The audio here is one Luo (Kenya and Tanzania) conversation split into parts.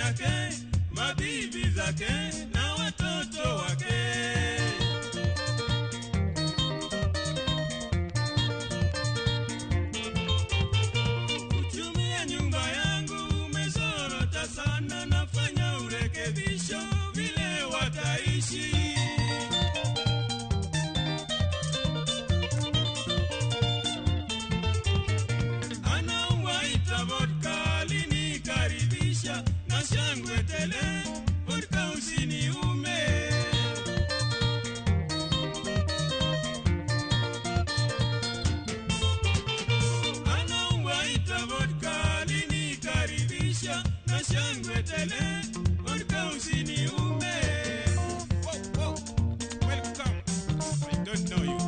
yake, mabibi zake na watoto wake. Uchumi ya nyumba yangu umezorota sana, nafanya urekebisho vile wataishi. Anawaita vodka alinikaribisha na shangwe tele, vodka usiniume. Anawaita vodka alinikaribisha na shangwe tele, vodka usiniume. Whoa, welcome. I don't know you.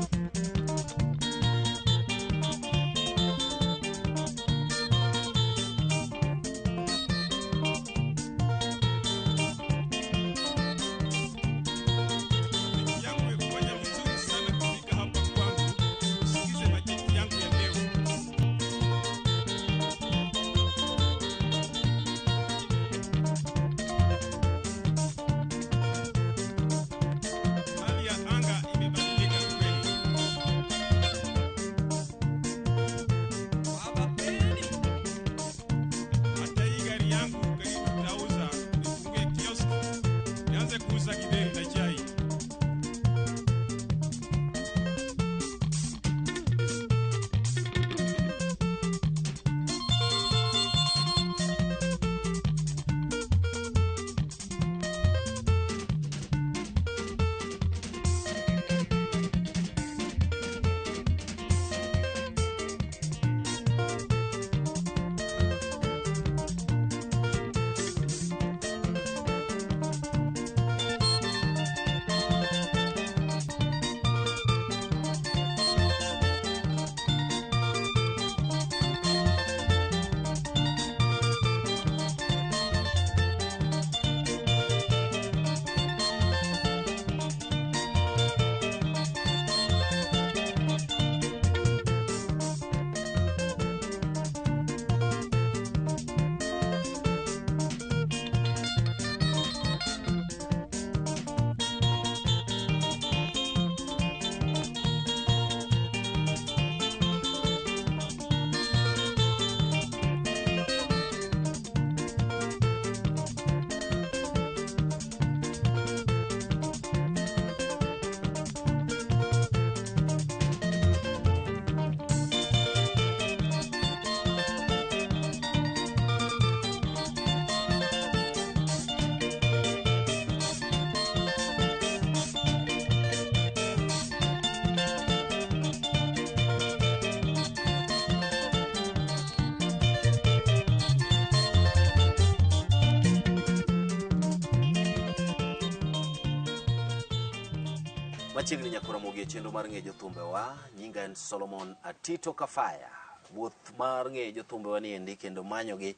Machiegni nyakura mogie chendo mar ng'e jothumbe wa, nyinga en Solomon Atito Kafaya. Wuoth mar ng'e jothumbe wa niendi kendo manyogi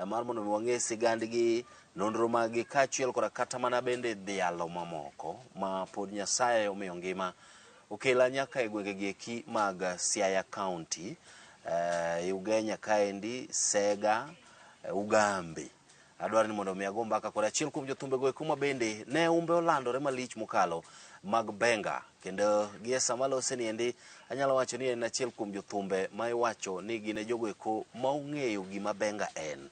mar mondo wang'e sigandgi, nonro maggi kaachiel koda kata mana bende dhialo mamoko ma pod Nyasaye omiyo ngima okela nyaka e gwengegi eki mag Siaya County, Ugenya kaendi, Sega, Ugambi. Adwaro ni mondo mi ago mbaka kod achiel kuom jothumbe go kuma bende ne umbe olandore malich mokalo mag Benga, kendo gie sama lose niendi anyalo wacho ni en achiel kuom jothumbe ma iwacho ni gine jogo eko ma ong'eyo gima Benga en.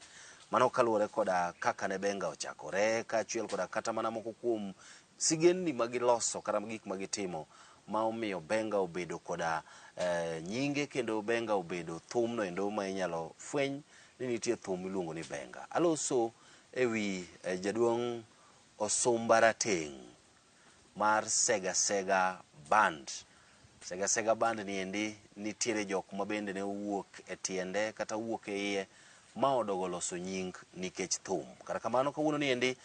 Mano kaluwore koda kaka ne Benga ochakore, kaachiel koda kata mana moko kuom sigendni magiloso kata gik magitimo ma omiyo Benga obedo koda nyinge, kendo Benga obedo thumno endo ma inyalo fweny ni nitie thum miluongo ni Benga. Aloso ewi jaduong' Osumba Rateng' mar Sega Sega Band. Sega Sega Band niendi nitiere jok ma bende ne wuok e tiende kata wuok e iye ma odogo loso nying nikech thum. Kata kamano kawuono niendi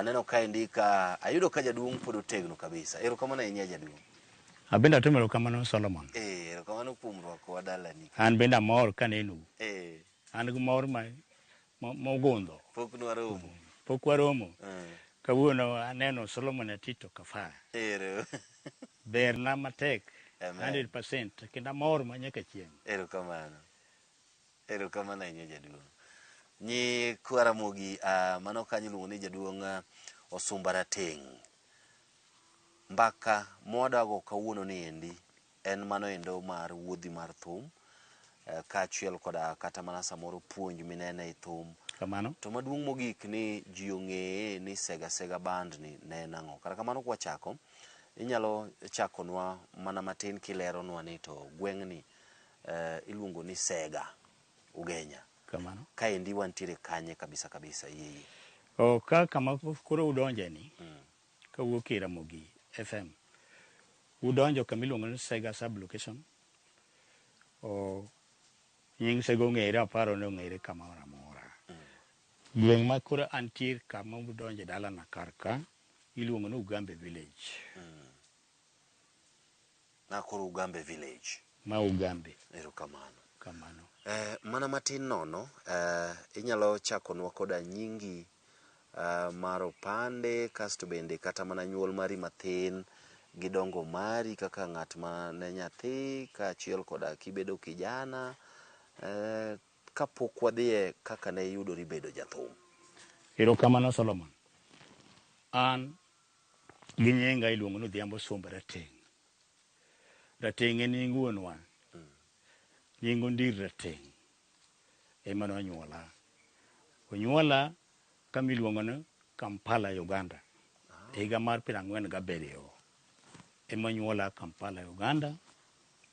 neno kaendi ka ayudo ka jaduong' pod otegno kabisa. Erokamano ahinya jaduong'. Abenda atimero kamano Solomon. Erokamano kuom rwako dalani. An benda amor kaneno. An gi mor mogundho. Pok nwaromo. Pok waromo. Kawuono aneno Solomon Atito Kafaya. Berna matek. 100% kendo amor manyaka chieng'. Erokamano. Erokamano ahinya jaduong'. Nyi Kwaramogi, mano kanyo iluongo ni jaduong' Osumba Rateng'. Mbaka mwadago kawuono ni endi en mano endo mar wuodhi mar thum, kaachiel koda kata mana samoro puonj minene e thum. Kamano. To maduong' mogik ni ji ong'eye ni Sega Sega Band ni ne en ang'o. Kata kamano kwachako, inyalo chakonwa mana matin kileronwa ni to gweng'ni iluongo ni Sega Ugenya. Kamano. Kaendi wantiere kanye kabisa kabisa yeye. Ka kama koro udonje ni, kawuok e Ramogi FM, udonjo kama iluongo ni Sega Sublocation. Nying Sega ong'ere, aparo ni ong'ere kamoro amora. Gweng' ma koro antiere kama udonje dalana karka iluongo ni Ugambe Village. Na koro Ugambe Village. Ma Ugambe. Erokamano. Kamano. Mana matin nono, inyalo chakonwa koda nyingi mar opande, kasto bende kata mana nyuol mari mathin, gi dongo mari kaka ng'at ma ne nyathi, kaachiel koda kibedo kijana, kapok wadhiye kaka ne yudori bedo jathum. Erokamano Solomon. An gi nyinga iluongo ni Odhiambo Osumba Rateng'. Rateng' en nying wuonwa. Nying Ondir Rateng' ema nonyuola. Onyuola kama iluongo ni Kampala, Uganda. Higa mar 47 ema onyuola Kampala, Uganda.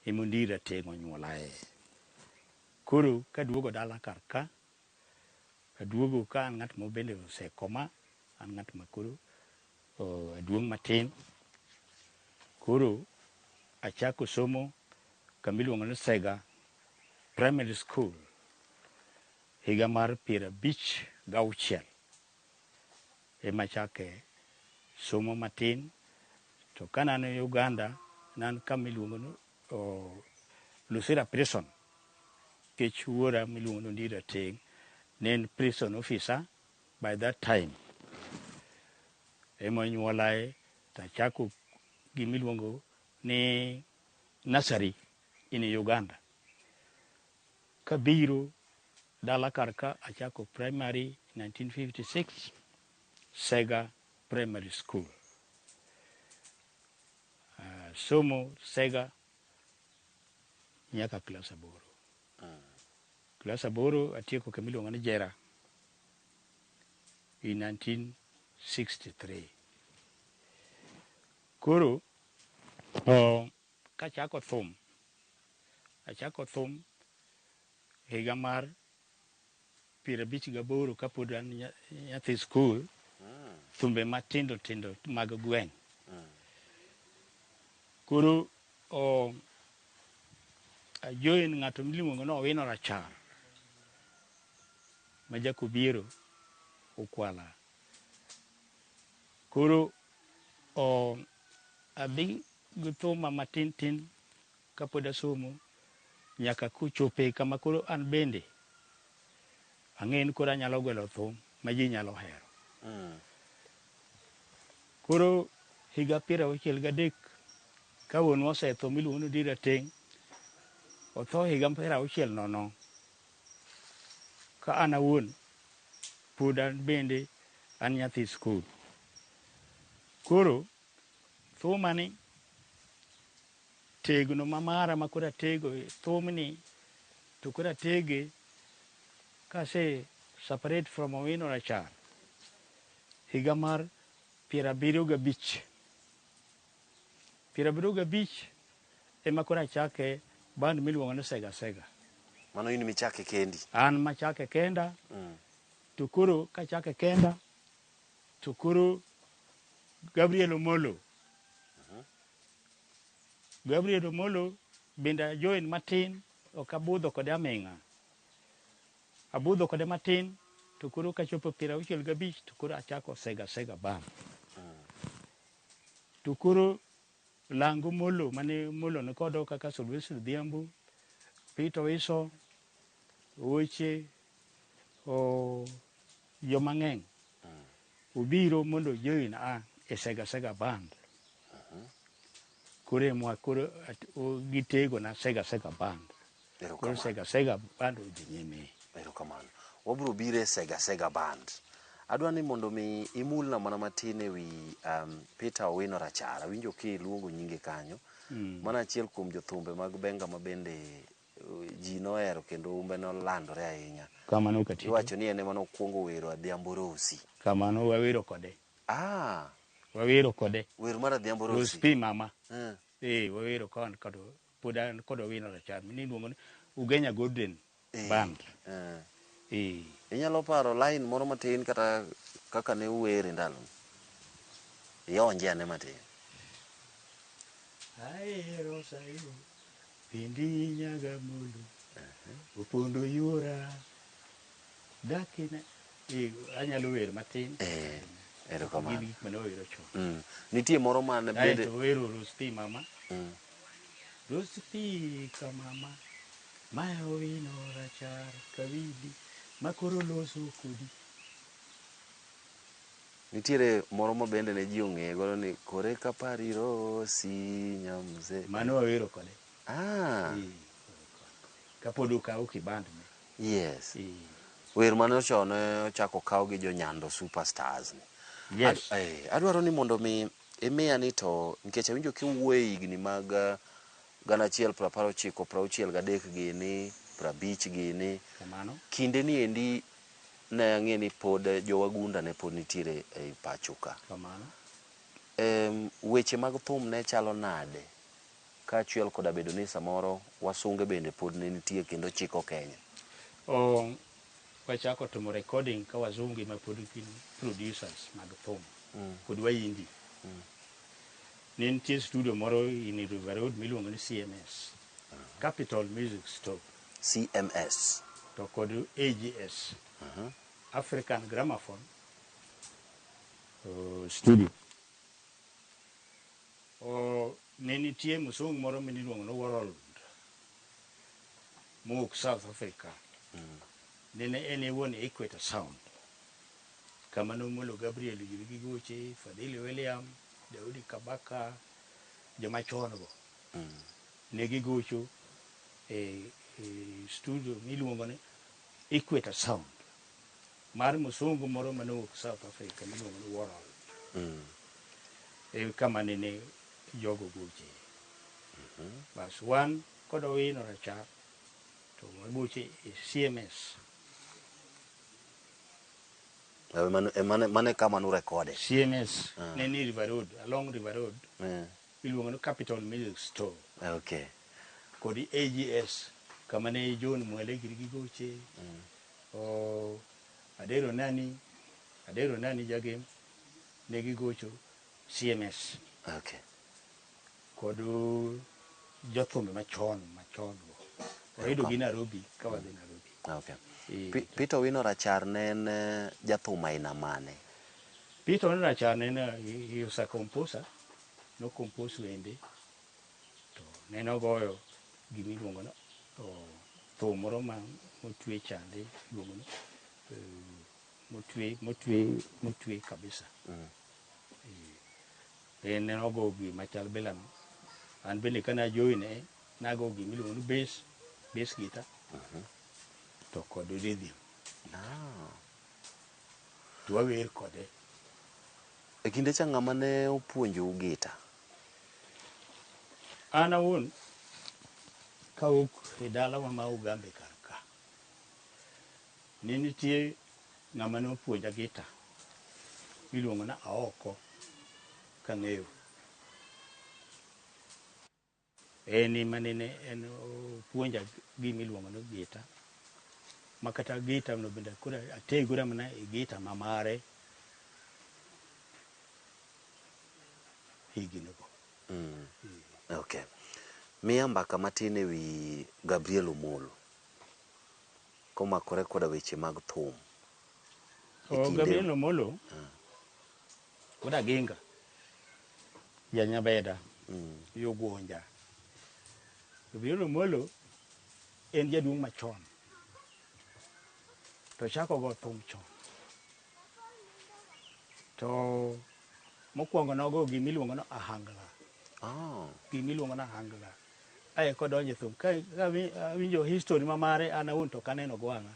Ema Ondir Rateng' onyuolae. Koro kaduogo dala karka, aduogo ka an ng'at ma bende osekoma, an ng'at ma koro aduong' matin. Koro achako somo kama iluongo ni Sega Primary School higa mar 56 ema chake somo matin. To ka nan e Uganda, nan kama iluongo ni Lusira Prison, kech wuora miluongo ni Ondir Rateng' ne en prison officer by that time. Ema onyuolae, tachako gimiluongo ni nursery in Uganda. Kabiro dala karka achako primary 1956, Sega Primary School. Somo Sega nyaka klas 8. Klas 8 atieko kama iluongo ni Jera in 1963. Koro kachako thum, achako thum higa mar 58 kapod an nyathi skul, thumbe matindo tindo mag gweng'. Koro ajoin ng'ato miluongo ni Owino Rachar ma Jakobiero Okwala. Koro adhi gi thuma matin tin kapod asomo nyaka kuchope kama koro an bende ang'e ni koro anyalo gwelo thum ma ji nyalo hero. Koro higa 63 ka wuonwa osetho miluongo ni Ondir Rateng', otho higa 60 ka an awuon pod an bende an nyathi skul. Koro thumani tegno mamara ma koro atego thumni, to koro atege kase separate from Owino Rachar higa mar 75. 75 ema koro achake band miluongo ni Sega Sega. Mano in michake kendi? An machake kenda. To koro kachake kenda, to koro Gabriel Omolo. Gabriel Omolo bende ajoin matin, ok abudho kode aming'a. Abudho kode matin, to koro kachopo 65 to koro achako Sega Sega Band. To koro Lango Molo, mane Molo ni kodo kaka Sylvester Odhiambo, Peter Wiso, Oche, joma ng'eny obiro mondo join e Sega Sega Band. Koro emwa koro gitego na Sega Sega Band. Koro Sega Sega Band odhi nyime. Erokamano. wabro bire Sega Band. Adwa ni mondo mi imulna mana matin ewi Peter Owino Rachar. Awinjo ki luongo nyinge kanyo. Mana achiel kuom jothumbe mag benga mabende ji nohero kendo umbe nolandore ahinya. Kamano Katito. Iwacho ni ene mano kuongo wero Adhiambo Rosi. Kamano wawero kode. Wawero kode. Wer mar Adhiambo Rosi. Rospi mama. Wawero kod poda kod Owino Rachar. Niluongo ni Ugenya Golden Band. Inyalo paro line moro matin kata kaka ne uwere ndalo. Ionje ane matin. Ahero sayo pindi nyaga mulu opondo yura dakina anyalo wer matin erokamano gik mane wero chon. Nitie moro mane bende to wero Rospi mama. Rospi ka mama Maya Owino Rachar kawidi makoro loso kodi. Nitiere moro ma bende ne ji ong'eye godo ni kore ka pari Rosi nyamze. Mano wawero kode. Kapod okawo kiband ne. Yes. Wer mane ochon ochako kawo gi Jonyando Superstars ni. Yes. Adwaro ni mondo mi imiya ni to nikech awinjo kiwuoyo higni mag 1993 63 gini 50 gini. Kamano. Kinde ni endi ne ang'e ni pod jowagunda ne pod nitiere ei pacho ka. Kamano. Weche mag thum ne chalo nade kaachiel koda bedo ni samoro wasunge bende pod ne nitie kendo chiko Kenya. Wachako timo recording ka wazungi ma pod gin producers mag thum kod waindi. Ne nitie studio moro in River Road miluongo ni CMS, Capital Music Store. CMS to kod AGS, African Gramophone studio. Ne nitie musungu moro miluongo ni World mowuok South Africa. Nene ene wuon Equator Sound. Kama nomulo Gabriel Gigoche, Fadhili William, Daudi Kabaka, joma chon go. Ne gigocho studio miluongo ni Equator Sound. Mar musungu moro manowuok South Africa miluongo ni World. Kama nene jogo goche. Bas wan kod Owino Rachar to wagoche CMS. Mane kama nu rekode. CMS neni River Road, along River Road. Iluongo ni Capital Music Store. Okay. Kodi AGS kama ne John Mwele gigoche. Adero nani jagem ne gigocho CMS. Okay. Kodu jothumbe machon go. Wayudo gi Nairobi ka wadhi Nairobi. Okay. Peter Owino Rachar ne en jathum aina mane? Peter Owino Rachar he was a composer. No compose wende. To ne nogoyo gimiluongo no thum moro ma motwe chande luongo no motwe kabisa. Ne nogo gi machal belano. An bende kana join nago gimiluongo no bass guitar. To kod rhythm. To wawer kode. E kinde cha ng'ama ne opuonjo gita? An awuon kawuok e dala ma Ugambe kar ka. Ne nitie ng'ama ne opuonja gita miluongo na Aoko kang'eyo. En opuonja gimiluongo no gita. Makata gita no bende kura ategura mana e gita mamare. Higino go. Okay. Miya mbaka matin ewi Gabriel Omolo komakore koda weche mag thum. Gabriel Omolo koda ginga Janyabeda Yogwonja. Gabriel Omolo en jaduong' machon. To chako go thum chon. To mokwongo nogo gimiluongo no ahangla. Gimiluongo no ahangla. Ae kodonje thum. Ka awinjo history mamare an awuon to kaneno go wang'a.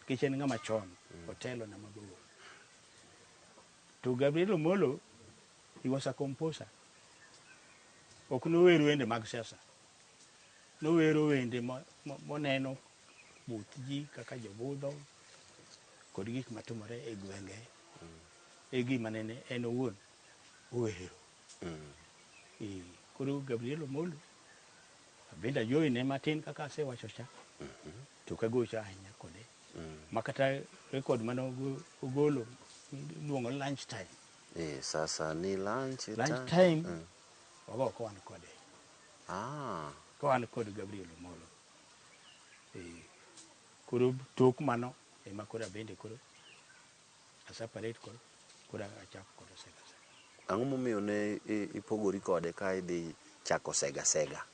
nikech en ng'ama chon otelo na mabor. To Gabriel Omolo, he was a composer. Ok nowero wende mag siasa, nowero wende moneno buth ji kaka jobudho kod gik matimore e gwenge, e gima nene en owuon owero. Koro Gabriel Omolo bende ajoine matin kaka asewacho cha, to kagocho ahinya kode, makata rekod mane ogolo iluongo lunch time. Sasa ni lunch time wago kowan kode. Kowan kod Gabriel Omolo. Koro tok mano ema koro bende koro aseparate koro achako kod Sega Sega. Ang'o momiyo ne ipogori kode ka idhi chako Sega Sega?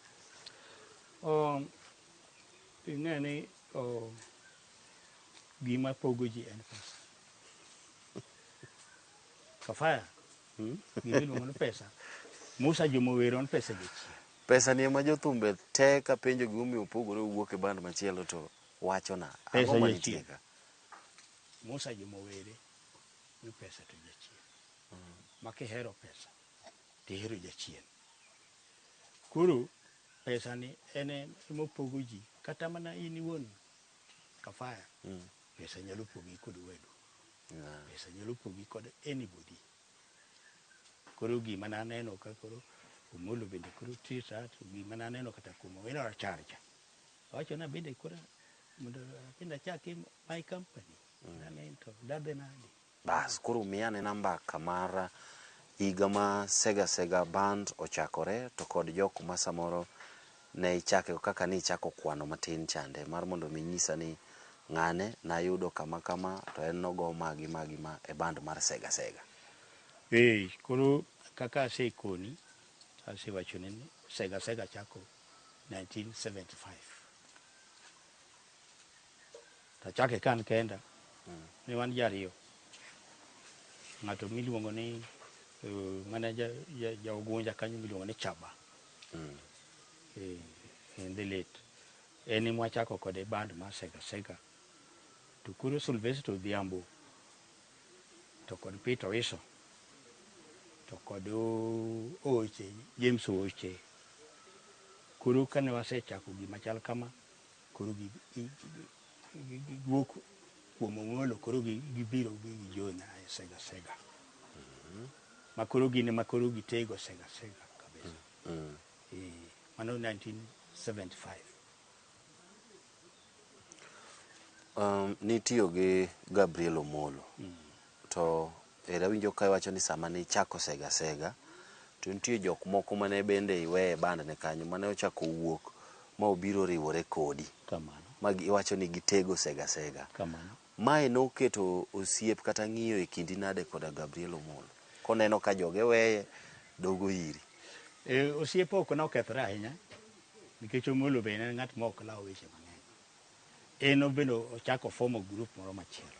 Ing'e ni gima pogo ji en pesa. Kafaya, gima iluongo ni pesa. Musa Jomowero en pesa jachien. Pesa ni ema jothumbe te ka penjo gimomiyo opogore owuok e band machielo to wachona. Pesa jachien. Musa Jomowere ni pesa to jachien. Makihero pesa, tihero jachien. Koro pesa ni ene mopogo ji. Kata mana in iwuon Kafaya, pesa nyalo pogi kod wedu. Pesa nyalo pogi kod anybody. Koro gima naneno ka koro Omolo bende koro tisa, gima naneno kata kumo weno racharcha. Wacho na bende koro mondo bende achaki my company. Naneno to dadhe nadi. Bas, koro miyane namba kamar higa ma Sega Sega band ochakore to kod jok ma samoro ne ichake kaka ni ichako kwano matin chande mar mondo minyisa ni ng'ane nayudo kama kama to en nogo magi ma e band mar Sega Sega. Koro kaka asekoni asewacho ni Sega Sega chako 1975. Tachake kan kenda ni wan jariyo. Ng'ato miluongo ni manager ja Ogunja kanyo miluongo ni Chaba. In the late. Eni mwachako kode band mar Sega Sega. To kuro Sylvester Odhiambo. To kod Peter Wiso. To kod Oche, James Oche. Kuro kane wasechako gima chal kama, kuro giwuok kuom Omolo, kuro gibiro gijoina e Sega Sega. Makuro gine makuro gitego Sega Sega kabisa. Mano 1975. Nitiyo gi Gabriel Omolo. To era winjo ka wacho ni sama ne ichako Sega Sega to nitie jok moko mane bende iweye band ne kanyo mane ochako wuok ma obiro riwore kodi. Kamano. Ma iwacho ni gitego Sega Sega. Kamano. Mae noketo osiep kata ng'iyo e kindi nade koda Gabriel Omolo. Koneno ka joge weye dogo iri. Osiep ok nokethore ahinya. Nikech Omolo bende en ng'at mok law weche mang'eny. En bende ochako formo group moro machielo.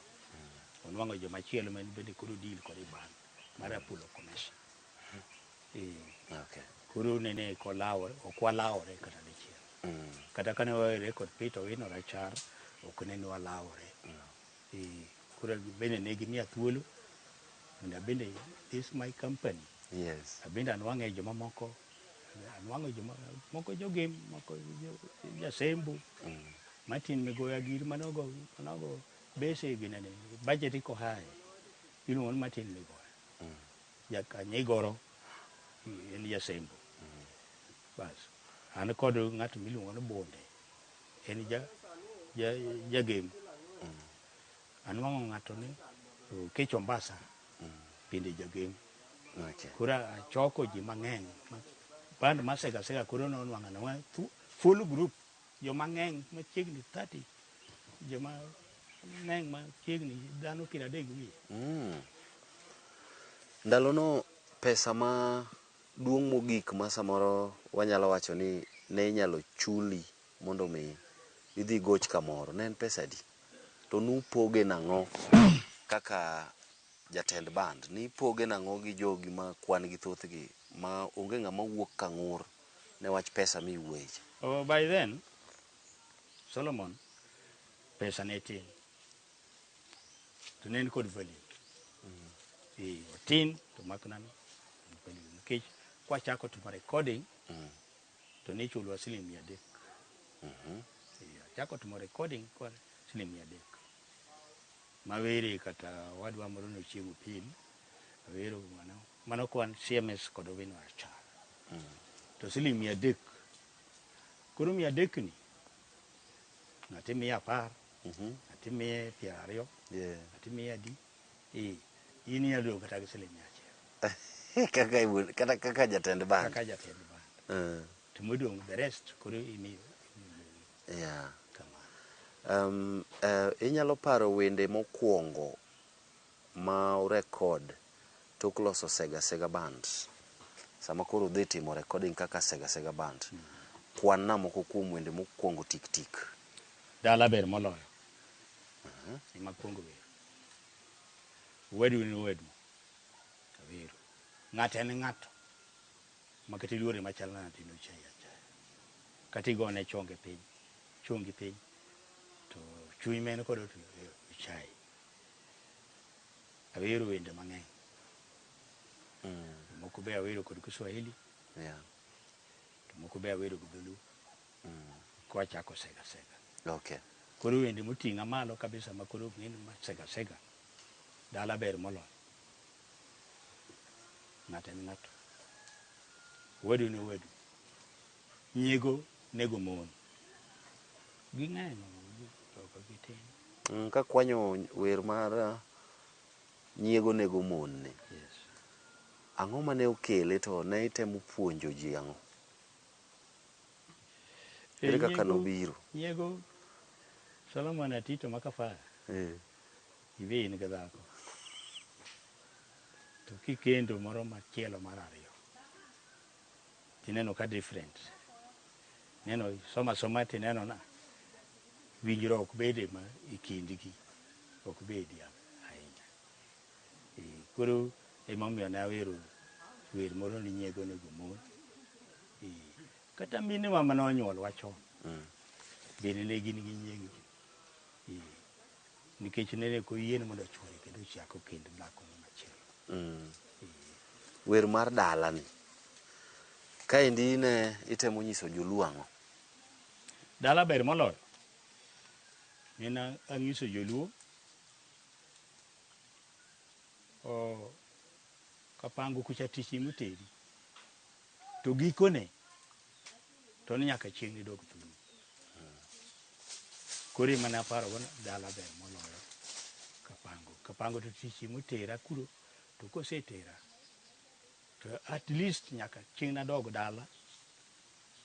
Onwang'o joma chielo man bende koro deal kod band mar Apollo Commercial. Koro nene ok walawore kata dichiel. Kata kane wawere kod Peter Wino Rachar ok nene walawore. Koro bende ne gimiya thuolo mondo bende this my company. Yes. Bende anwang'e joma moko. Anwang'o joma moko jogem moko jasembo. Martin Migoya gir manogo base ginene budget iko high. Iluongo ni Martin Migoya. Jakanyigoro en jasembo. Bas. An kod ng'at miluongo ni Bonde. En jagem. Anwang'o ng'ato ni Kecho Mbasa. Bende jagem. Koro achoko ji mang'eny. Band mar Sega Sega koro nonwang'o full group. Joma ng'eny machiegni 30. Joma ng'eny machiegni dhano 30. Ndalono pesa ma duong' mogik ma samoro wanyalo wacho ni ne inyalo chuli mondo mi idhi goch kamoro ne en pesa di. To nupoge nang'o kaka jatend band nipoge nang'o gi jogi ma kwan gi thoth gi ma onge ng'ama wuok ka ng'ur ne wach pesa miweche. By then Solomon pesa ne tin. to ne en kod value. Otin to maknano nikech kwachako timo recording to ne ichulwa siling 300. Achako timo recording kwa siling 300. Mawere kata wadwa moro nochiemo pin. Awero mano kwan CMS kod Owino achar. To siling 300. Koro 300 ni ng'ati miya 10, ng'ati miya 20, ng'ati miya adi. In inyalo kata gi siling 100. Kaka jatend band. Kaka jatend band. To modong the rest koro imiyo. Yeah. Inyalo paro wende mokwongo ma urekod tok loso Sega Band. Sama koro dhi timo recording kaka Sega Band. Kwan na moko kuom wende mokwongo tik. Dala ber moloyo. Ima kwongo wer. Wedu ni wedu. Awero. Ng'ato en ng'ato. Makati luore machal na tino chai achai. Kati gone chongi piny. To chuny men kod chai. Awero wende mang'eny. Moko be awero kod Kiswahili. Yeah. To moko be awero kod Dholuo. Kwa chako Sega. Okay. Koro wende moting'a malo kabisa makoro ng'eni ma Sega. Dala ber moloyo. Ng'ato en ng'ato. Wedu ni wedu. Nyiego nego mon. Ging'eny. Ka kwanyo wer mar nyiego nego mon ni. Yes. Ang'o mane okele to ne itemo puonjo ji ang'o? Ere kaka nobiro? Nyiego Solomon Atito makafaya. Ibe in ga dhako. To kikendo moro machielo mar ariyo. Tineno ka different. Neno soma tineno na. Winjruok bede ma ikindgi. Ok bedi ahinya. Koro emomiyo ne awero wer moro ni nyiego nego mon. Kata mine wa manonyuol wachon. Bende ne gin gi nyiego. Nikech nene ko yien mondo chwore kendo chako kendo dhako machielo. Wer mar dala ni. Kaendi ne itemo nyiso joluo ang'o? Dala ber moloyo. Nena ang'iso joluo. Kapango kucha tich motedi. To gikone. To ni nyaka chieng' ni dog thuno. Kori mana paro wana dala ber moloyo. Kapango to tich motera kuro. To kosetera. To at least nyaka chieng' na dog dala.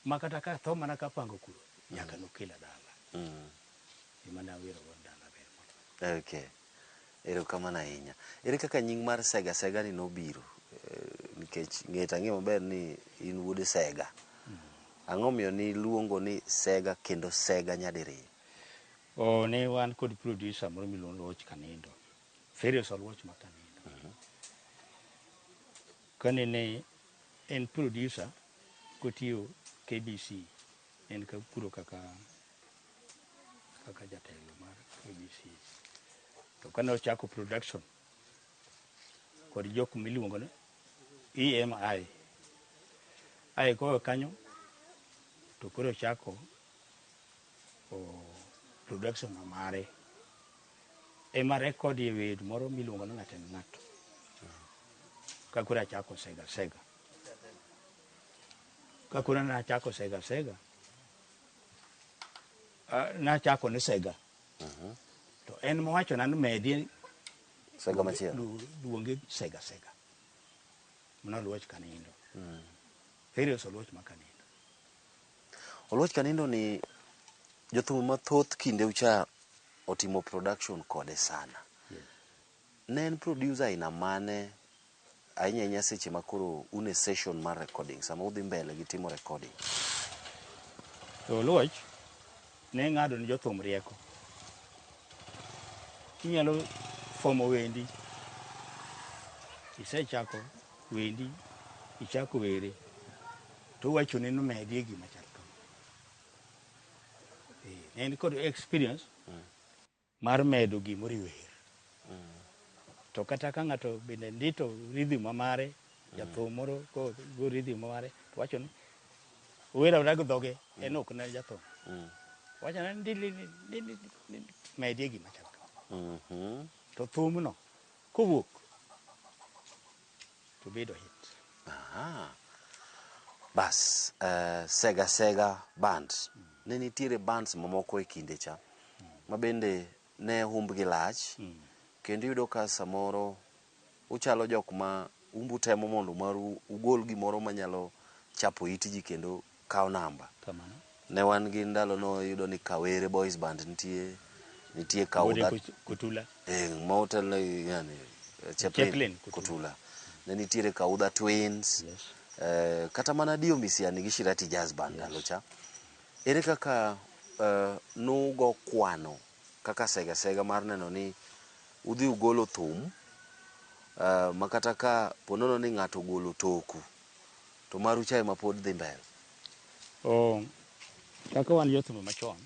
Makata ka tho mana kapango kuro. Nyaka nokela dala. Imana wero wan dala ber moloyo. Okay. Ero kamana ahinya. Ere kaka nying mar Sega ni nobiro? Nikech ng'e maber ni in wuod Sega. Ang'o miyo ni luongo ni Sega kendo Sega nyadiriyo? Ne wan kod producer moro miluongo Oloch Kanindo. Ferious Oloch ma Kanindo. Kane ne en producer kotiyo KBC. En kuro kaka jatelo mar KBC. To kane ochako production kod jok miluongo ni EMI. Kowe kanyo to koro chako production mare. Ema record ye wer moro miluongo ni Ng'ato en ng'ato. Ka koro achako Sega. Ka koro nachako Sega. Nachako ni Sega. To en mowacho na medi Sega machielo. Luonge Sega. Mano Oloch Kanindo. Ferious Oloch ma Kanindo. Oloch Kanindo ni jothum mathoth kinde ucha otimo production kode sana. Yes. Ne en producer aina mane ahinya seche makoro une session mar recording sama udhi mbele gi timo recording? To Oloch ne ng'ado ni jothum rieko. Inyalo fomo wendi. Isechako wendi. Ichako were. To wacho ni nomedi gima chal kama. En kod experience mar medo gimoro wer. to kata ka ng'ato bende ndito rhythm mare jathum moro go rhythm mare to wacho ni wera rago dhoge en ok na jathum wacho ni ndili medie gima chal to thumno kowuok to bedo hit. Bas Sega band ne nitiere bands mamoko e kinde cha mabende ne humbgi lach kendo yudo ka samoro uchalo jok ma umbu temo mondo maru ugol gimoro manyalo chapo itji kendo kawo namba. Kamano. Ne wan gi ndalo no yudo ni Kawere Boys Band nitie Kauda Kutula motel ne yani Chaplin Kutula ne nitiere Kauda Twins. Yes. Kata mana Dio Misiani gi Shirati Jazz Band ndalo cha. Ere kaka nugo kwano kaka Sega mar neno ni udhi ugolo thum makata ka ponono ni ng'ato golo toku to maru chae ma pod dhi mbele. Kaka wan jothum machon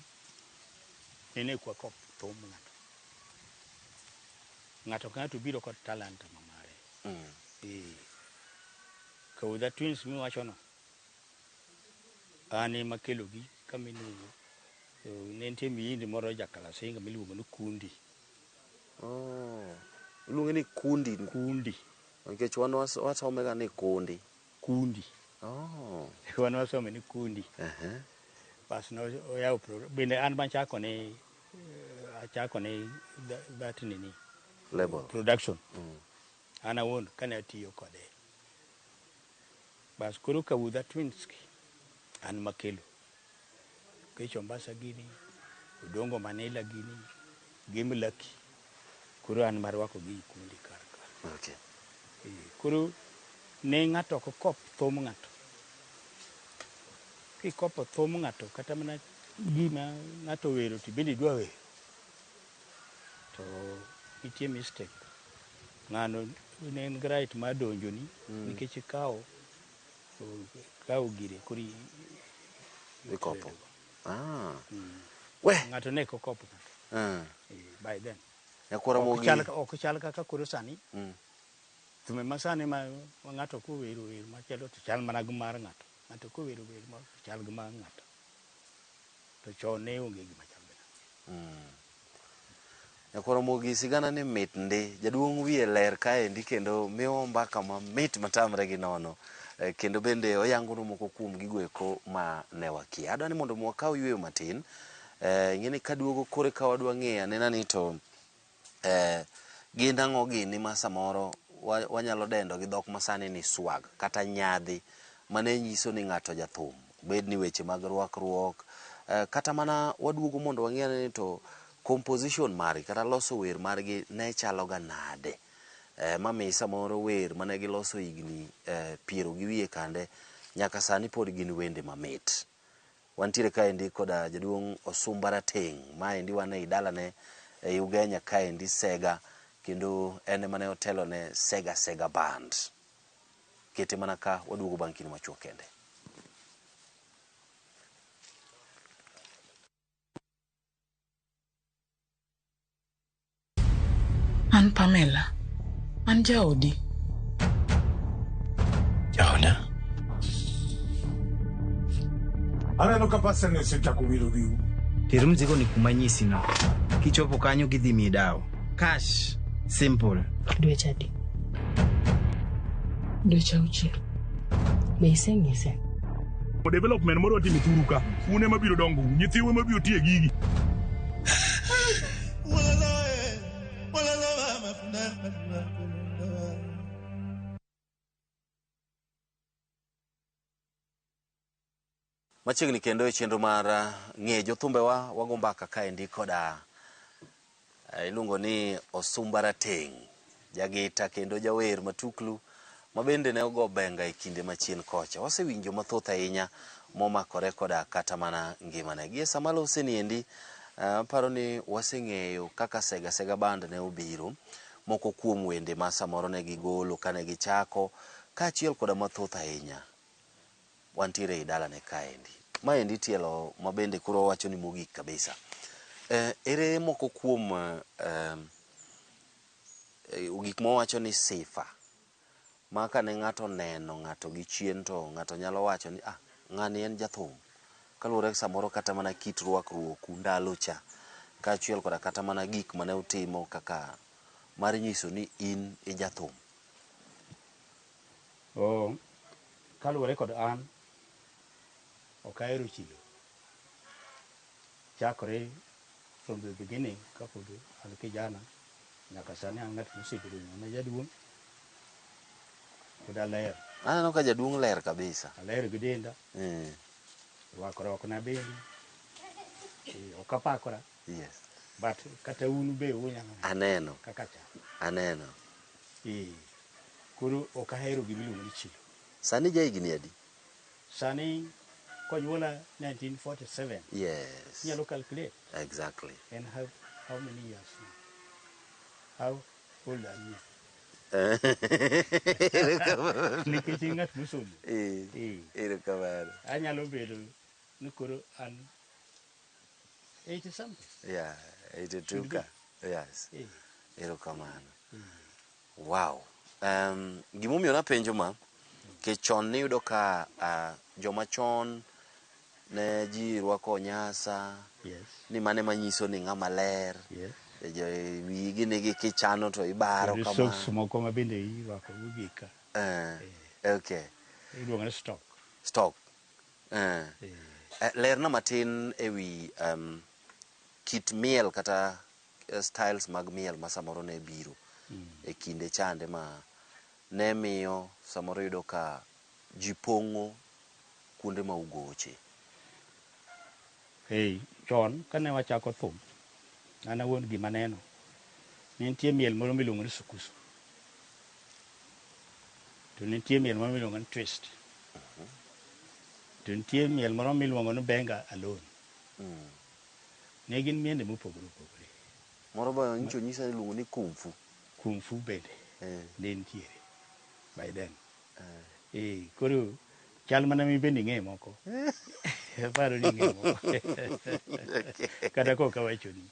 nene kwa kop thum ng'ato ka ng'ato biro kod talent mamare. Kauda Twins mi wacho no ani makelo gi kaminugo ne nitie miyindi moro Jakalasinga miluongo ni Kundi. Iluonge ni Kundi nikech wan wasomega ni Kundi. Wan wasome ni Kundi. Pas no oyaw bende an achako ne that nini label production. An awuon kane atiyo kode. Bas koro Kauda Twins an makelo Kecho Mbasa gini Udongo Manila gini Gimlaki koro an marwako gi Kundi kar. Okay. Koro ne ng'ato ko kop thum ng'ato kikopo thum ng'ato kata mana gima ng'ato wero to bende dwa wero to nitie mistake ng'ano ne en right ma donjo ni nikech kawo gire kuri ikopo ng'ato ne kokopo by then yakwara mogi ok chal kaka koro sani thume masani ma ng'ato ko wero machalo to chal mana gi mar ng'ato ko wero ma chal gi mar ng'ato to chon ne onge gima chal gi yakwara mogi sigana ni mit ndi jaduong' wiye ler kaendi kendo miyo mbaka ma mit matamre gi nono kendo bende oyangono moko kuom gigo eko ma ne wakia. Adwa ni mondo mwakaw yweyo matin ing'eni kaduogo kore ka wadwa ng'eya nena ni to gin ang'o gini ma samoro wanyalo dendo gi dhok masani ni swag kata nyadhi mane nyiso ni ng'ato jathum bed ni weche mag rwakruok kata mana waduogo mondo wang'eya ni to composition margi kata loso wer margi ne chalo ga nade mami samoro wer mane giloso higni piero gi wiye kande nyaka sani pod gin wende mamit. Wantiere kaendi koda jaduong' Osumba Rateng' maendi wan ei dalane e Ugenya kaendi Sega kendo ene mane otelo ne Sega band. Kete mana ka waduogo bang' kinde machuok kende. An Pamela. An jaodi. Jaoda. Aneno ka pastor osechako wilo wiu. Ter mzigo ni kumanyisi no. Kichopo kanyo gidhi midao. Cash. Simple. Dweche adi? Dweche auchiel. Be iseng'ise? Development moro timo thuru ka. Une mabiro dongo, nyithiwe mabiro tie gigi. Machiegni kendo e chenro mar ng'e jothumbewa wago mbaka kaendi koda iluongo ni Osumba Rateng', jagita kendo jawer matuklu mabende ne ogo benga e kinde machien kocha. Wasewinjo mathoth ahinya momakore koda kata mana ngimane. Gie sama lose niendi paro ni waseng'eyo kaka Sega band ne obiro, moko kuom wende ma samoro ne gigolo kane gichako kaachiel koda mathoth ahinya. Wantiere e dalane kaendi. Maendi tielo mabende koro wacho ni mogik kabisa. Ere moko kuom gik mowacho ni sifa ma kane ng'ato neno ng'ato gi chien to ng'ato nyalo wacho ni ng'ani en jathum, kaluwore samoro kata mana kit rwakruoku ndalo cha kaachiel koda kata mana gik mane utimo kaka mar nyiso ni in e jathum. Kaluwore kod an ok ahero chilo chakore from the beginning kapod an kijana nyaka sani an ng'at mosebedo ng'ama jaduong' pod aler. Aneno ka jaduong' ler kabisa. Aler gi denda. Rwakore ok nabedi. Ok apakora. Yes. But kata unu be unyalo aneno kaka cha. Aneno. Koro ok ahero gimiluongo ni chilo. Sani jahigni adi? Sani konyuola 1947. Yes. Nyalo calculate. Exactly. And have how many years now? How old are you? Nikech ng'at mosomo. Erokamano. Anyalo bedo ni koro an 80 something. Yeah, 82 ka. Yes. Erokamano. Wow. Gimomiyo napenjo ma ke chon niyudo ka joma chon ne ji rwako nyasa. Yes. Ni mane manyiso ni ng'ama ler. Yes. Wigi nigi kichano to ibaro kama. Socks moko ma bende irwako gika. Okay. Iluongo ni stock. Stock. Lerna matin ewi kit miel kata styles mag miel ma samoro ne biro e kinde chande ma ne miyo samoro yudo ka ji pong'o kuonde ma ugoche. Chon kane wachako thum an awuon gima neno ni nitie miel moro miluongo ni sukusu, to nitie miel moro miluongo ni twist, to nitie miel moro miluongo ni benga alone. Ne gin miende mopogore opogore. Moro ba nyicho nyisa iluongo ni kung fu. Kung fu bende ne nitiere by then. Koro chal mana mi bende ng'e moko. Paro ni ng'e moko. Kata koka wacho ni.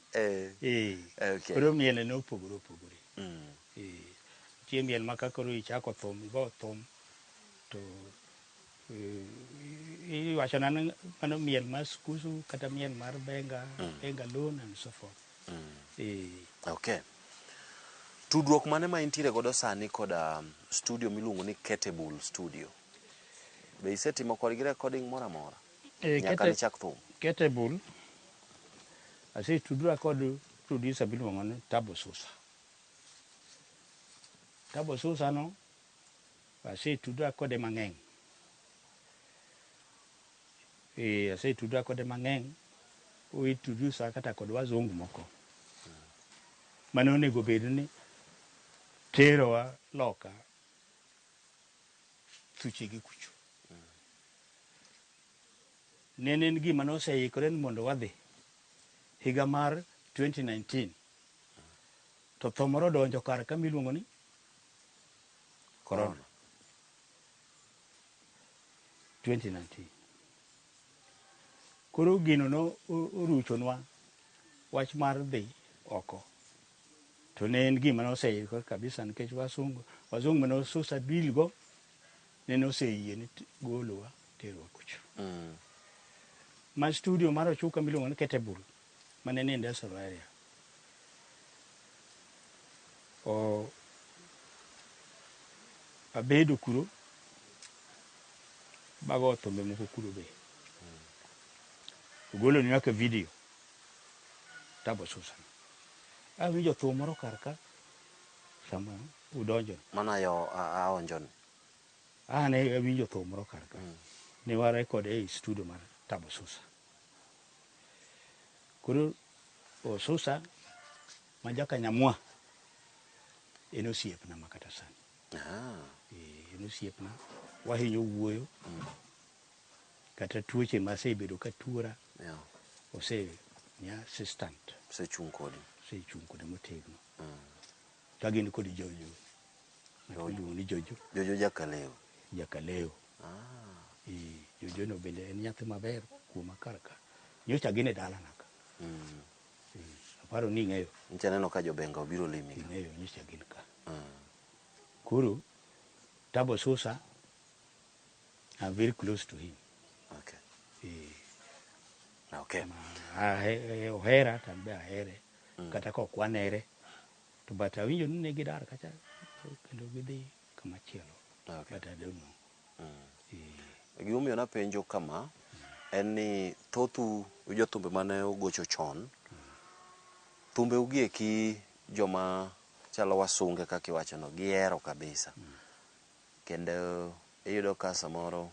Koro miel ne opogore opogore. Nitie miel ma kakoro ichako thum, igo thum to iwacho na mano miel mar sukusu kata miel mar benga alone and so forth. Okay. Tudruok mane ma intiere godo sani koda studio miluongo ni Ketable Studio? Be isetimo kodgi recording moro amora? Nyaka ni chak thum. Ketable asetudra kod producer miluongo ni Tabo Susa. Tabo Susa no asetudra kode mang'eny. Asetudra kode mang'eny. Introduce kata kod wazungu moko. Mane onego bed ni terowa loka thuche gi kucho. Nene en gima noseikore ni mondo wadhi higa mar 2019 to tho moro donjo kar ka miluongo ni corona 2019. Koro gino no oruchonwa wach mar dhi oko. To ne en gima noseikore kabisa nikech wazungu mane osusa deal go ne oseyie ni golowa terowa kucho. Ma studio mar Ochuka miluongo ni Ketable mane ni industrial area. Abedo kuro bago thumbe moko kuro be. Ogolo ni nyaka video Tabo Susa. Awinjo thum moro kar ka sama udonjo. Mana yo aonjon. Ne awinjo thum moro kar ka. Ne wa record e studio mar Tabo Susa. Kuro Susa majaka nyamwa en osiepna makata sani. En osiepna wahinyo wuoyo. Kata tuoche ma sebedo ka tuora. Ni assistant. Sechung kodi motegno. Kagin kodi Jojo. Ni Jojo. Jojo Jakaleo. Jojo no bende en nyathi maber kuoma kar ka. Nyocha gin e dala naka. Aparo ni ng'eyo. Nche neno ka jobenga obiro limi. Ng'eyo nyisa gin ka. Kuru, Tabo Susa, I'm very close to him. Okay. Okay. Ohera, tambe ahere. Kata ko kwanere. To but awinjo ni gidar kacha. Kendo gidhi kama chielo. Okay. But I don't know. Gimomiyo napenjo kama en ni thotu jothumbe mane ogocho chon, thumbe ugieki joma chalo wasunge kaka iwachono gihero kabisa. Kendo iyudo ka samoro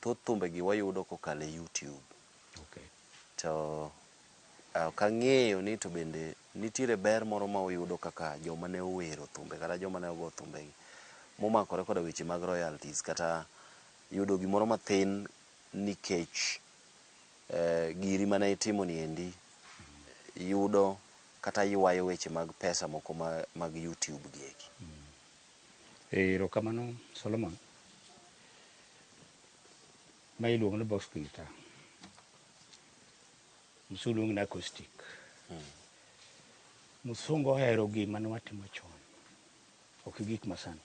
thoth thumbegi wayudo kokalo e YouTube. Okay. To ok ang'eyo ni to bende nitiere ber moro ma uyudo kaka joma ne owero thumbe kata joma ne ogo thumbegi momakore koda weche mag royalties kata yudo gimoro mathin nikech giri mane itimo ni endi yudo kata ywayo weche mag pesa moko mag YouTube gieki. Erokamano Solomon. Ma iluongo ni box guitar. Musuluongo ni acoustic. Musungu ohero gima ne watimo chon. Ok gik masani.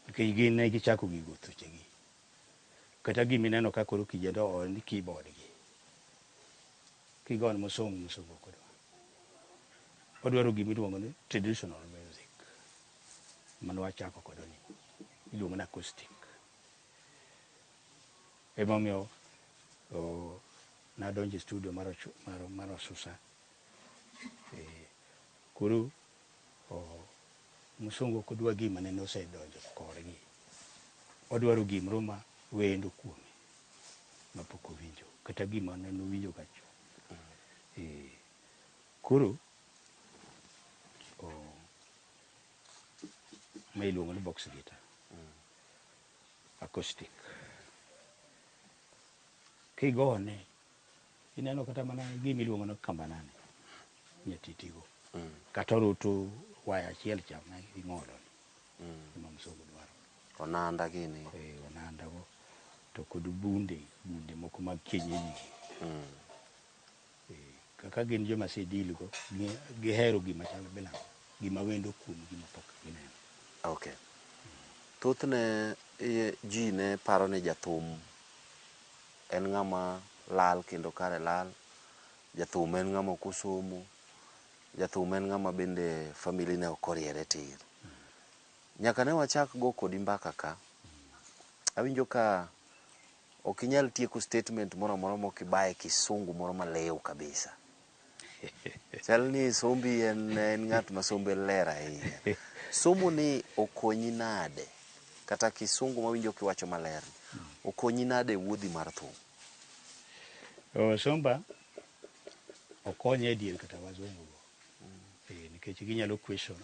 Nikech gin ne gichako gigo thuchegi. Kata gimineno ka koro kijendo ni keyboard gi. Kigon musungu kodwa. Odwaro gimiluongo ni traditional music. Mano wachako kodwa ni. Iluongo ni acoustic. Emomiyo nadonjo e studio mar Osusa. Koro Musungu kodwa gima ne osedonjo korgi. Odwaro gimoro ma wendo kuome mapok owinjo kata gima ne owinjo gacho. Koro ma iluongo ni box guitar. Acoustic. Kigone ineno kata mana gima iluongo ni kambanane nyatitigo. Kata roto waya achiel cham na ing'olo ni. Ima Musungu dwaro. Onanda gini. Onanda go. To kod bunde moko mag kienyeji. Kaka gin joma sedil go gihero gima chalo bila gima wendo kuom gima pok gineno. Okay. Thothne ji ne paro ni jathum en ng'ama lal kendo kare lal. Jathum en ng'ama ok osomo. Jathum en ng'ama bende famili ne ok oriere tir. Nyaka ne wachak go kodi mbaka ka. Awinjo ka ok inyal tieko statement moro amora mok ibaye kisungu moro malew kabisa. Chal ni sombi en ng'at ma sombe ler ahinya. Somo ni okonyi nade kata kisungu mawinjo kiwacho maler okonyi nade wuodhi mar thum? Somba okonye e dier kata wazungu go. Nikech ginyalo question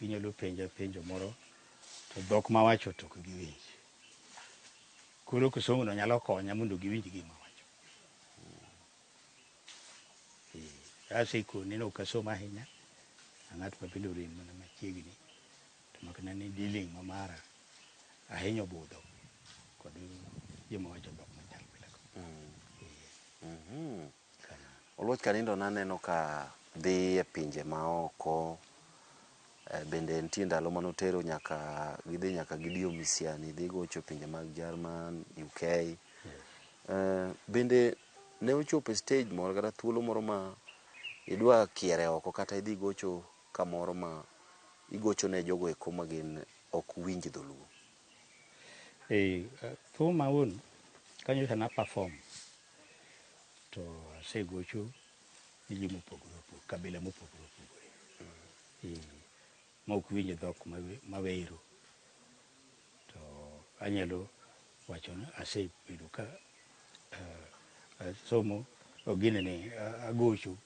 ginyalo penjo moro to dhok mawacho to ok giwinj. Koro kisungu no nyalo konya mondo giwinj gima wacho. Asiko neno kasoma ahinya. Ng'at ma bende orem mana machiegni. To makna ni dealing mamara ahinyo budho kod joma wacho dhok machal bila. Oluoch Kanindo naneno ka dhi e pinje maoko. Bende nitie ndalo manotero gidhi nyaka Gideon Misiani, dhi gocho pinje mag German, UK. Bende ne ochopo stage moro kata thuolo moro ma idwa kiere oko kata idhi gocho kamoro ma igocho ne jogo eko ma gin ok winj dholuo. Thum maun kanyo na perform to asegocho ni ji mopogore opogore, kabila mopogore opogore. Ma ok winj dhok mawero. To anyalo wacho ni asebedo ka somo gine ni agocho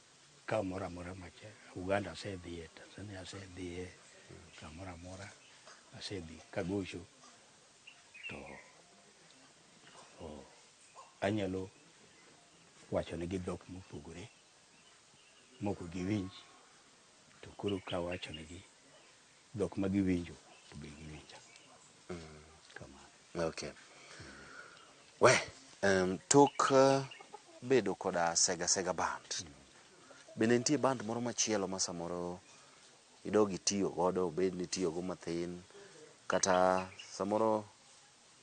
kamoro amora macha. Uganda asedhiye, Tanzania asedhiye, kamoro amora asedhi kagocho. To anyalo wacho ni gi dhok mopogore moko giwinj. To koro ka wacho negi dhok ma giwinjo to be giwinja. Kamano. Okay. Tok bedo koda Sega Band. Bende nitie band moro machielo ma samoro idogi tiyo godo, bed ni tiyo go mathin, kata samoro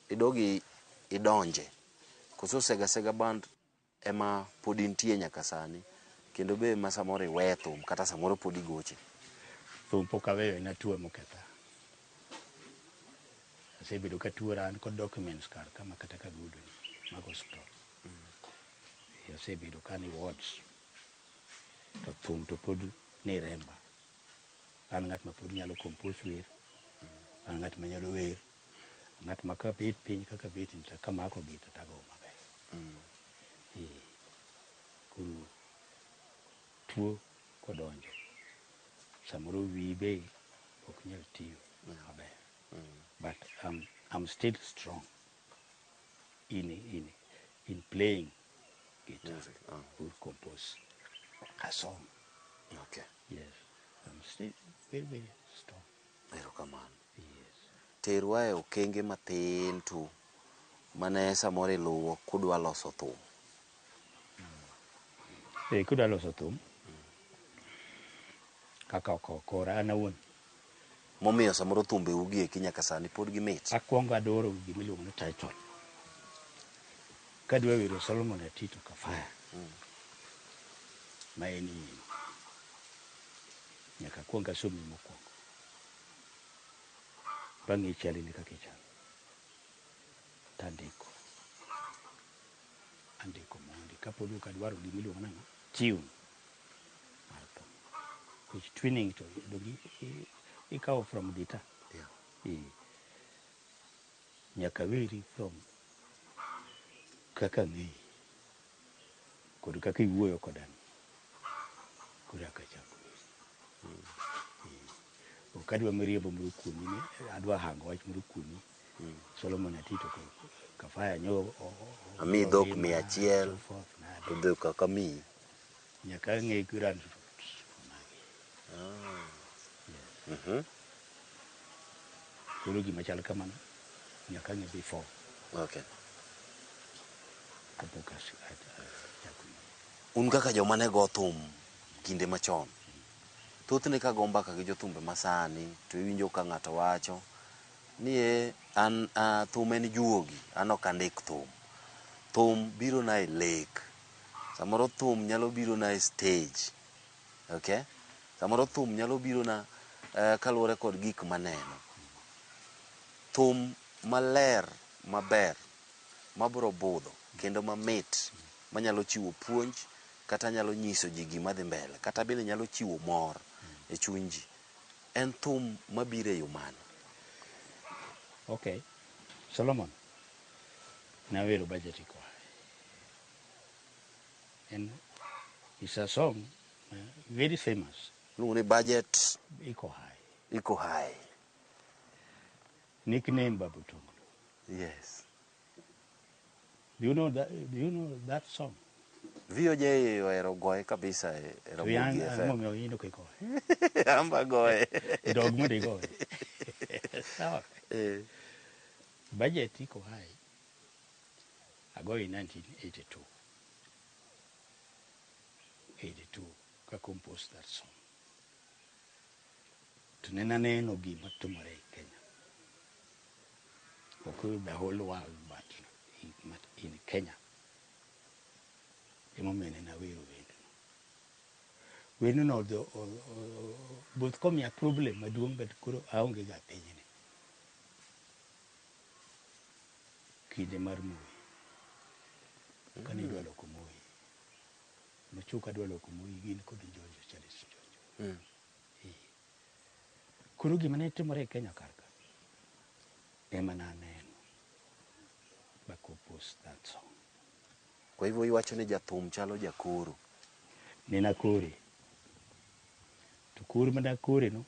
idogi idonje, koso sega band ema pod intie nyaka sani, kendo be ma samoro iwe thum kata samoro pod igoche? Thum pok aweyo, en atuo moketha. Asebedo katuora an kod documents kar kama kata kagudo mag hospital. Asebedo ka ni wards, to thum to pod ni remba. An ng'at ma pod nyalo compose wer, an ng'at ma nyalo wer, ng'at ma ka bet piny kaka bet ni kamako gita tago maber. Koro tuo kodonjo, samoro wi be ok nyal tiyo maber. But I'm still strong in playing guitar or compose a song. Okay. Yes, I'm still very, very strong. Erokamano. Yes. Terwa e okenge mathin tu mane samoro iluwo kudwa loso thum. Kudwa loso thum, kaka okora an awuon. Momiyo samoro thumbe ugieki nyaka sani pod gimit. Akwongo adoro gimiluongo ni title. Kadwa wero Solomon Atito Kafaya. Ma en in. Nyaka akwong asomi mokwongo. Bang'e ichali ni kaka ichalo. Tandiko. Andiko mondi. Kapod ok adwaro gimiluongo nang'o? Tune. Mar thum. Which tuning to dongi ikawo from guitar. Yeah. Nyaka weri from kaka ng'eyi kod kaka iwuoyo kodani, kod kaka chako ok adwa miriambo moro kuomi, adwa hango wach moro kuomi. Solomon Atito Kafaya nyo ami dhok 100 to dhok kaka mi nyaka ng'e grand koro gima chal kamano nyaka ng'e before. Okay. Kapok Un kaka joma ne go thum kinde machon, thothne ka go mbaka gi jothumbe masani, to iwinjo ka ng'ato wacho ni an thum en juogi, an ok andik thum. Thum biro na e lek. Samoro thum nyalo biro na e stage. Okay? Samoro thum nyalo biro na kaluwore kod gik maneno. Thum maler, maber, mabro budho, kendo mamit, manyalo chiwo puonj, kata nyalo nyiso ji gima dhi mbele, kata bende nyalo chiwo mor e chuny ji. En thum mabiro e yo mane? Okay. Solomon, nawero budget iko. And it's a song very famous. Luongo ni budget Iko high. iko high. Nickname Babu Tonglo. Yes. Do you know that song? VOJ ohero goye kabisa e Ramogi FM. Momiyo ino kiko. Amba goye. Dog mo de goye. Sawa. Budget iko high. I go in 1982. 82. I composed that song. Tunena neno gima tumore in Kenya. Okay, the whole world, but in Kenya. The moment in a way we don't know the both come a problem. I don't get kuro aonge ga penyini. Kinde mar Moi. Kani dwa loko Moi. Machuka dwa loko Moi gin kod Njonjo Charles Njonjo. Kuro gima ne timore e Kenya karka. Ema na neno. Ba compose that song. Kwa hivyo iwacho ni jathum chalo jakoro. Nina kore. To kore mana kore no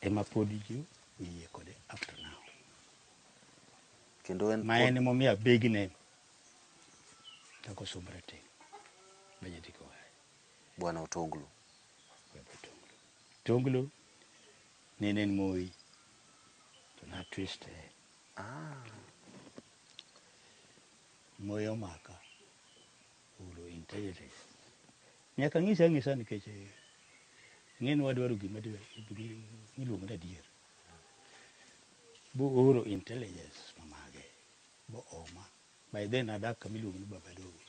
ema pod ji yie kode up to now. Kendo en Ma en momiya big name. Tako sombra te. Budget iko high. Bwana Otonglo. Tonglo nenen Moi. To na twist. Moi omaka. Ulo intelligence. Nyaka ng'isa nikech ng'en wadwaro gima iluongo ni adier. Bo oro intelligence mamage. Bo oma. By then adak kama iluongo ni Babadogo